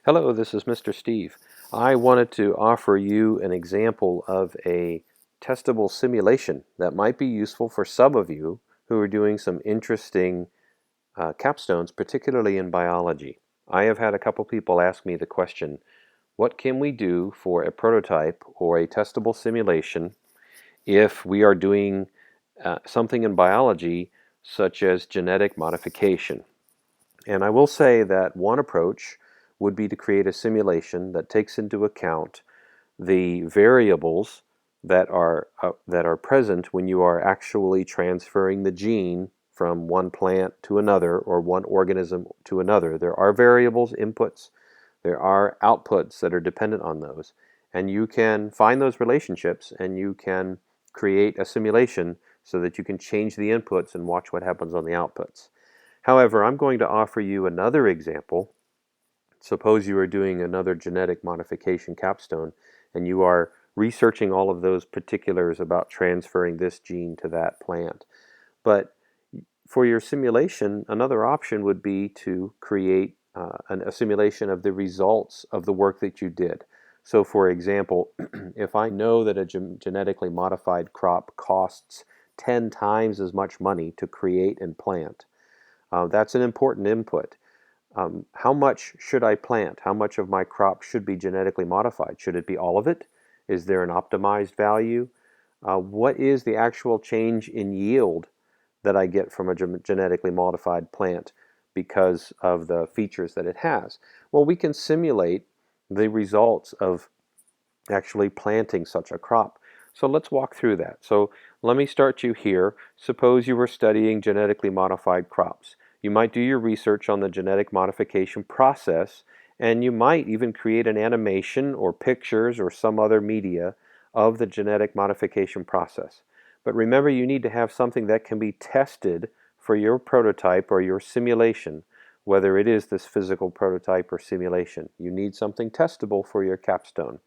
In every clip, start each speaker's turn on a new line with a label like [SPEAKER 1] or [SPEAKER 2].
[SPEAKER 1] Hello, this is Mr. Steve. I wanted to offer you an example of a testable simulation that might be useful for some of you who are doing some interesting capstones, particularly in biology. I have had a couple people ask me the question, what can we do for a prototype or a testable simulation if we are doing something in biology such as genetic modification? And I will say that one approach would be to create a simulation that takes into account the variables that are present when you are actually transferring the gene from one plant to another or one organism to another. There are variables, inputs, there are outputs that are dependent on those. And you can find those relationships and you can create a simulation so that you can change the inputs and watch what happens on the outputs. However, I'm going to offer you another example. Suppose you are doing another genetic modification capstone and you are researching all of those particulars about transferring this gene to that plant. But for your simulation, another option would be to create a simulation of the results of the work that you did. So for example, if I know that a genetically modified crop costs 10 times as much money to create and plant, that's an important input. How much should I plant? How much of my crop should be genetically modified? Should it be all of it? Is there an optimized value? What is the actual change in yield that I get from a genetically modified plant because of the features that it has? Well, we can simulate the results of actually planting such a crop. So let's walk through that. So let me start you here. Suppose you were studying genetically modified crops. You might do your research on the genetic modification process, and you might even create an animation or pictures or some other media of the genetic modification process. But remember, you need to have something that can be tested for your prototype or your simulation, whether it is this physical prototype or simulation. You need something testable for your capstone.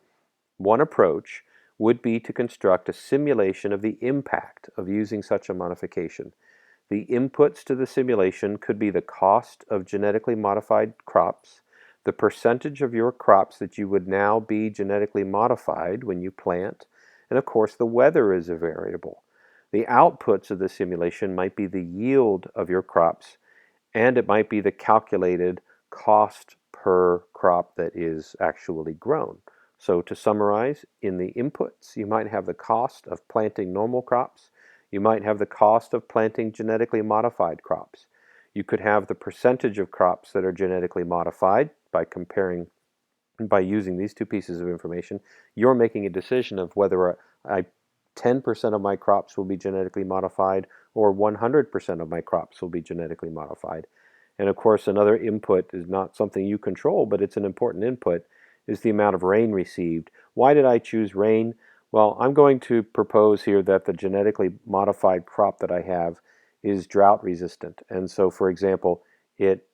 [SPEAKER 1] One approach would be to construct a simulation of the impact of using such a modification. The inputs to the simulation could be the cost of genetically modified crops, the percentage of your crops that you would now be genetically modified when you plant, and of course the weather is a variable. The outputs of the simulation might be the yield of your crops, and it might be the calculated cost per crop that is actually grown. So to summarize, in the inputs, you might have the cost of planting normal crops. You might have the cost of planting genetically modified crops. You could have the percentage of crops that are genetically modified by using these two pieces of information. You're making a decision of whether 10% of my crops will be genetically modified or 100% of my crops will be genetically modified. And of course, another input is not something you control, but it's an important input, is the amount of rain received. Why did I choose rain? Well, I'm going to propose here that the genetically modified crop that I have is drought resistant. And so, for example, it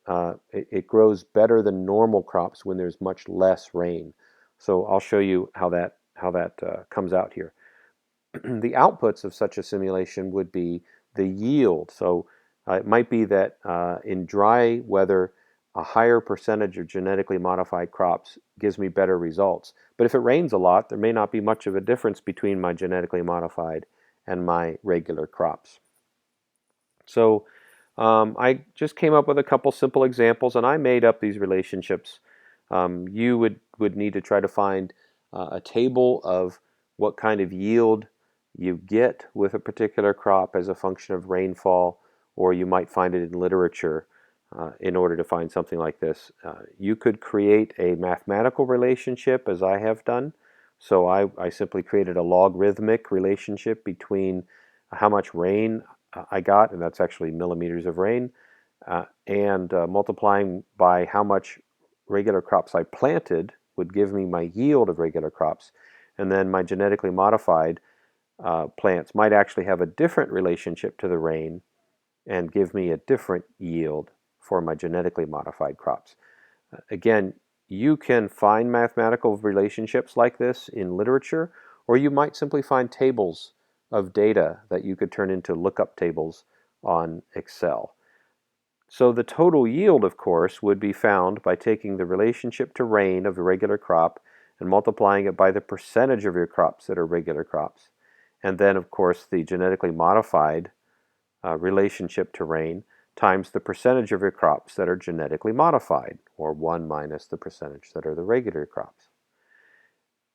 [SPEAKER 1] grows better than normal crops when there's much less rain. So I'll show you how that comes out here. The outputs of such a simulation would be the yield. So it might be that in dry weather, a higher percentage of genetically modified crops gives me better results. But if it rains a lot, there may not be much of a difference between my genetically modified and my regular crops. So I just came up with a couple simple examples, and I made up these relationships. You would need to try to find a table of what kind of yield you get with a particular crop as a function of rainfall, or you might find it in literature in order to find something like this. You could create a mathematical relationship, as I have done. So I simply created a logarithmic relationship between how much rain I got, and that's actually millimeters of rain, and multiplying by how much regular crops I planted would give me my yield of regular crops. And then my genetically modified plants might actually have a different relationship to the rain and give me a different yield for my genetically modified crops. Again, you can find mathematical relationships like this in literature, or you might simply find tables of data that you could turn into lookup tables on Excel. So the total yield, of course, would be found by taking the relationship to rain of a regular crop and multiplying it by the percentage of your crops that are regular crops. And then, of course, the genetically modified relationship to rain times the percentage of your crops that are genetically modified, or 1 minus the percentage that are the regular crops.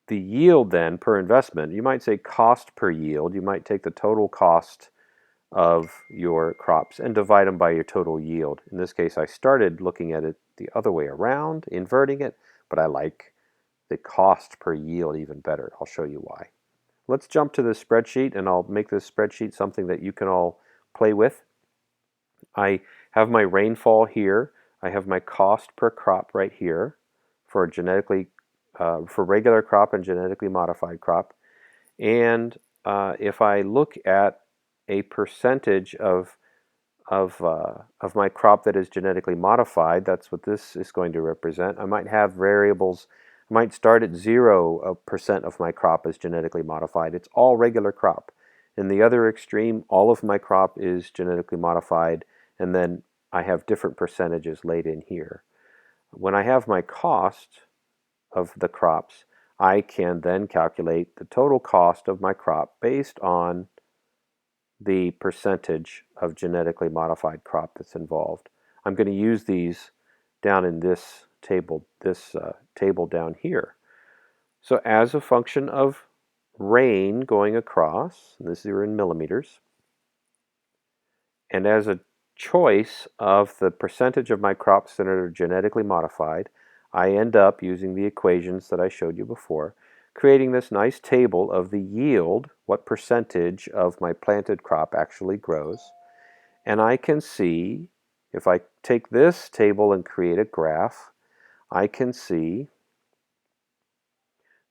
[SPEAKER 1] The yield then per investment, you might say cost per yield, you might take the total cost of your crops and divide them by your total yield. In this case, I started looking at it the other way around, inverting it, but I like the cost per yield even better. I'll show you why. Let's jump to this spreadsheet, and I'll make this spreadsheet something that you can all play with. I have my rainfall here. I have my cost per crop right here for for regular crop and genetically modified crop. And if I look at a percentage of my crop that is genetically modified, that's what this is going to represent. I might have variables. I might start at 0% of my crop is genetically modified. It's all regular crop. In the other extreme, all of my crop is genetically modified, and then I have different percentages laid in here. When I have my cost of the crops, I can then calculate the total cost of my crop based on the percentage of genetically modified crop that's involved. I'm going to use these down in this table down here. So as a function of rain going across, and this is in millimeters, and as a choice of the percentage of my crops that are genetically modified, I end up using the equations that I showed you before, creating this nice table of the yield, what percentage of my planted crop actually grows. And I can see, if I take this table and create a graph, I can see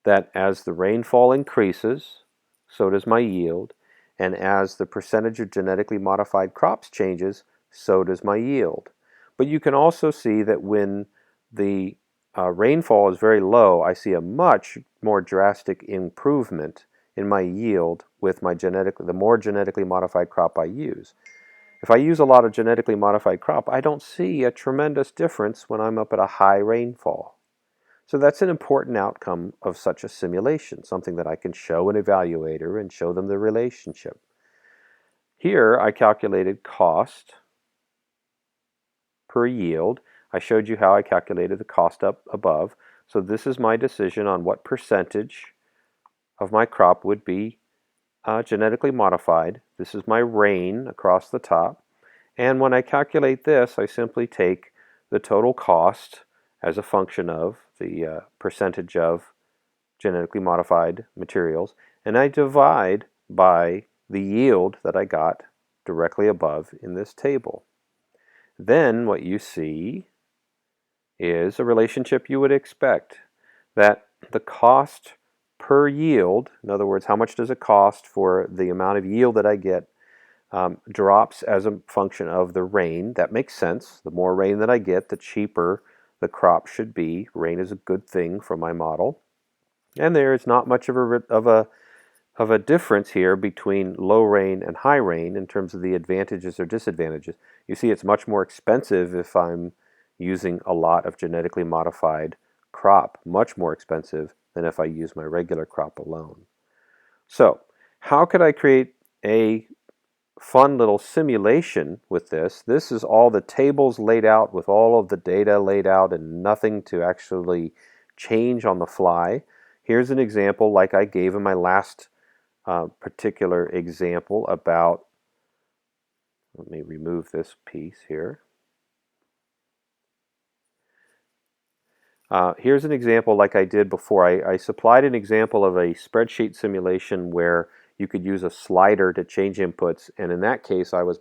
[SPEAKER 1] that as the rainfall increases, so does my yield, and as the percentage of genetically modified crops changes, so does my yield. But you can also see that when the rainfall is very low, I see a much more drastic improvement in my yield with the more genetically modified crop I use. If I use a lot of genetically modified crop, I don't see a tremendous difference when I'm up at a high rainfall. So that's an important outcome of such a simulation, something that I can show an evaluator and show them the relationship. Here I calculated cost per yield. I showed you how I calculated the cost up above. So this is my decision on what percentage of my crop would be genetically modified. This is my rain across the top. And when I calculate this, I simply take the total cost as a function of the percentage of genetically modified materials, and I divide by the yield that I got directly above in this table. Then what you see is a relationship you would expect, that the cost per yield, in other words, how much does it cost for the amount of yield that I get, drops as a function of the rain. That makes sense. The more rain that I get, the cheaper the crop should be. Rain is a good thing for my model. And there is not much of a difference here between low rain and high rain in terms of the advantages or disadvantages. You see, it's much more expensive if I'm using a lot of genetically modified crop, much more expensive than if I use my regular crop alone. So, how could I create a fun little simulation with this? This is all the tables laid out with all of the data laid out and nothing to actually change on the fly. Here's an example like I gave in my last particular example about, let me remove this piece here. Here's an example like I did before. I supplied an example of a spreadsheet simulation where you could use a slider to change inputs, and in that case I was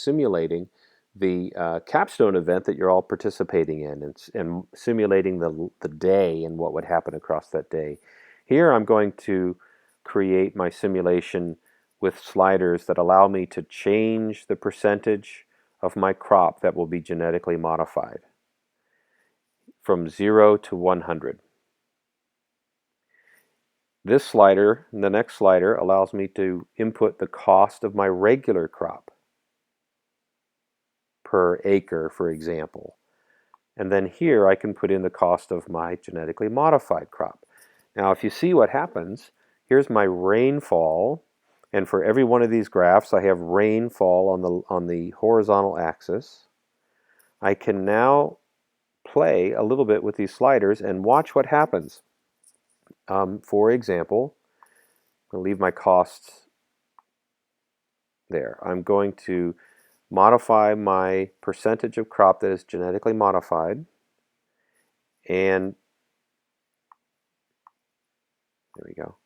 [SPEAKER 1] simulating the Capstone event that you're all participating in and simulating the day and what would happen across that day. Here I'm going to create my simulation with sliders that allow me to change the percentage of my crop that will be genetically modified from 0 to 100. This slider, the next slider, allows me to input the cost of my regular crop per acre, for example. And then here I can put in the cost of my genetically modified crop. Now if you see what happens, here's my rainfall, and for every one of these graphs I have rainfall on the horizontal axis. I can now play a little bit with these sliders and watch what happens. For example, I'm going to leave my costs there. I'm going to modify my percentage of crop that is genetically modified, and there we go.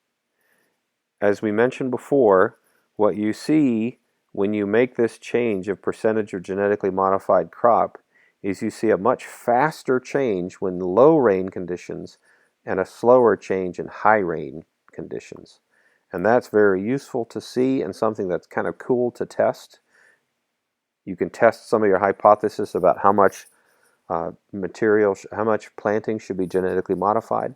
[SPEAKER 1] As we mentioned before, what you see when you make this change of percentage of genetically modified crop is you see a much faster change when low rain conditions and a slower change in high rain conditions. And that's very useful to see and something that's kind of cool to test. You can test some of your hypothesis about how much material, how much planting should be genetically modified.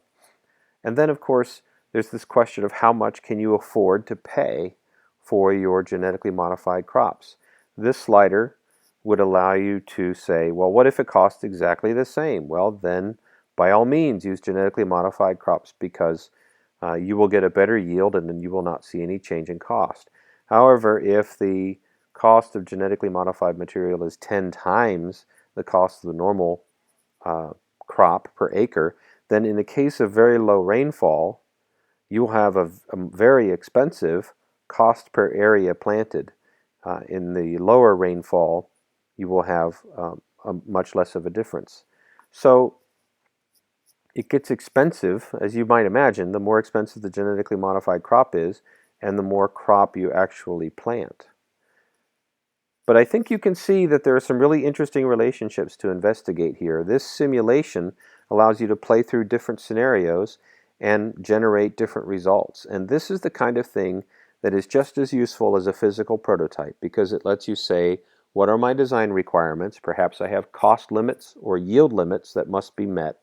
[SPEAKER 1] And then, of course, there's this question of how much can you afford to pay for your genetically modified crops. This slider would allow you to say, well, what if it costs exactly the same? Well, then, by all means, use genetically modified crops because you will get a better yield and then you will not see any change in cost. However, if the cost of genetically modified material is 10 times the cost of the normal crop per acre, then in the case of very low rainfall, you'll have a very expensive cost per area planted. In the lower rainfall, you will have much less of a difference. So it gets expensive, as you might imagine, the more expensive the genetically modified crop is, and the more crop you actually plant. But I think you can see that there are some really interesting relationships to investigate here. This simulation allows you to play through different scenarios and generate different results. And this is the kind of thing that is just as useful as a physical prototype because it lets you say, what are my design requirements? Perhaps I have cost limits or yield limits that must be met.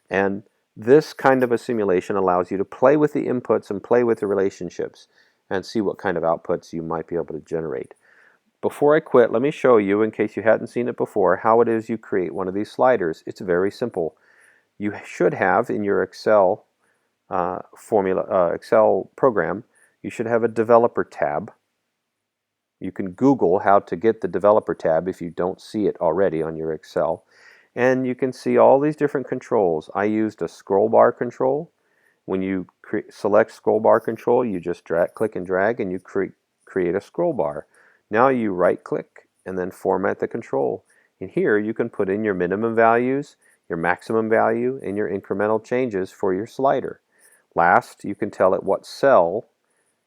[SPEAKER 1] And this kind of a simulation allows you to play with the inputs and play with the relationships and see what kind of outputs you might be able to generate. Before I quit, let me show you, in case you hadn't seen it before, how it is you create one of these sliders. It's very simple. You should have in your Excel Excel program, you should have a developer tab. You can Google how to get the developer tab if you don't see it already on your Excel. And you can see all these different controls. I used a scroll bar control. When you select scroll bar control, you just click and drag and you create a scroll bar. Now you right click and then format the control. And here you can put in your minimum values, your maximum value, and your incremental changes for your slider. Last, you can tell it what cell,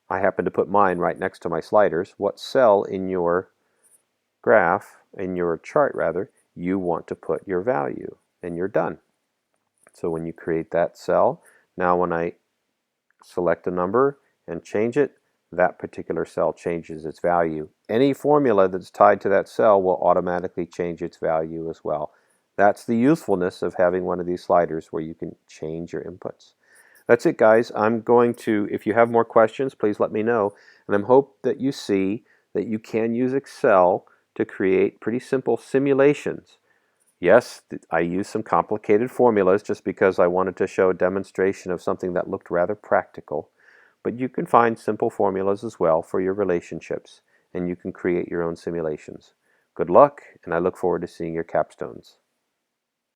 [SPEAKER 1] I happen to put mine right next to my sliders, what cell in your graph, in your chart rather, you want to put your value, and you're done. So when you create that cell, now when I select a number and change it, that particular cell changes its value. Any formula that's tied to that cell will automatically change its value as well. That's the usefulness of having one of these sliders where you can change your inputs. That's it, guys. I'm going to, if you have more questions, please let me know. And I hope that you see that you can use Excel to create pretty simple simulations. Yes, I used some complicated formulas just because I wanted to show a demonstration of something that looked rather practical. But you can find simple formulas as well for your relationships, and you can create your own simulations. Good luck, and I look forward to seeing your capstones.